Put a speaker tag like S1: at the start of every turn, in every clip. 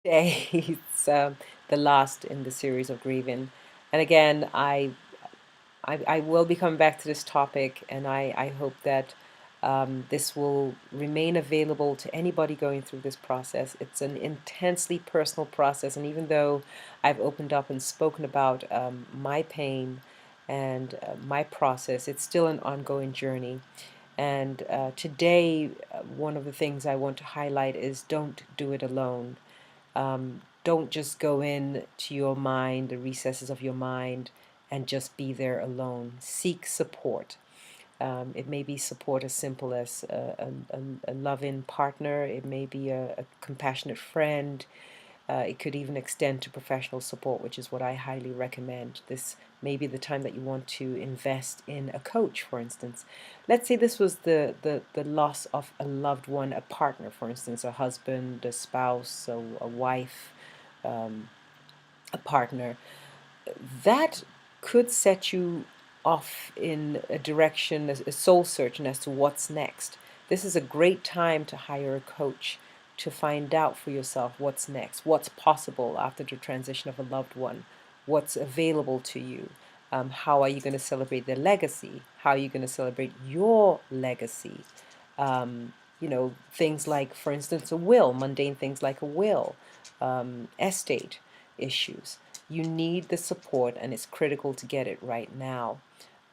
S1: Today it's the last in the series of grieving. And again, I will be coming back to this topic, and I hope that this will remain available to anybody going through this process. It's an intensely personal process, and even though I've opened up and spoken about my pain and my process, it's still an ongoing journey. And today, one of the things I want to highlight is don't do it alone. Don't just go in to your mind, the recesses of your mind, and just be there alone. Seek support. It may be support as simple as a loving partner. It may be a compassionate friend. It could even extend to professional support, which is what I highly recommend. This may be the time that you want to invest in a coach, for instance. Let's say this was the loss of a loved one, a partner, for instance, a husband, a spouse, a wife, um, a partner. That could set you off in a direction, a soul searching as to what's next. This is a great time to hire a coach to find out for yourself what's next, what's possible after the transition of a loved one, what's available to you. How are you going to celebrate their legacy? How are you going to celebrate your legacy? Things like, for instance, a will, mundane things like a will, estate issues. You need the support, and it's critical to get it right now.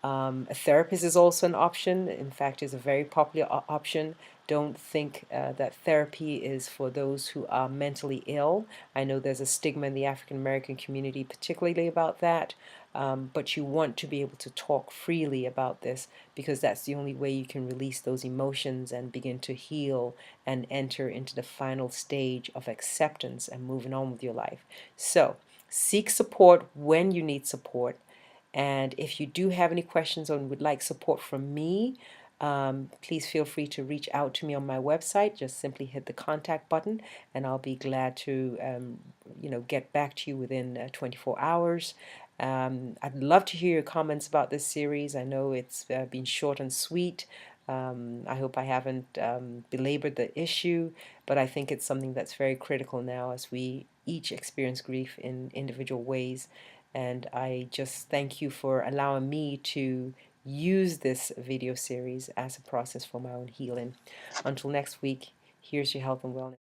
S1: A therapist is also an option. In fact, is a very popular option. Don't think that therapy is for those who are mentally ill. I know there's a stigma in the African American community, particularly about that. But you want to be able to talk freely about this because that's the only way you can release those emotions and begin to heal and enter into the final stage of acceptance and moving on with your life. So, seek support when you need support. And if you do have any questions or would like support from me, please feel free to reach out to me on my website. Just simply hit the contact button, and I'll be glad to, get back to you within 24 hours. I'd love to hear your comments about this series. I know it's been short and sweet. I hope I haven't belabored the issue, but I think it's something that's very critical now as we each experience grief in individual ways. And I just thank you for allowing me to use this video series as a process for my own healing. Until next week, here's your health and wellness.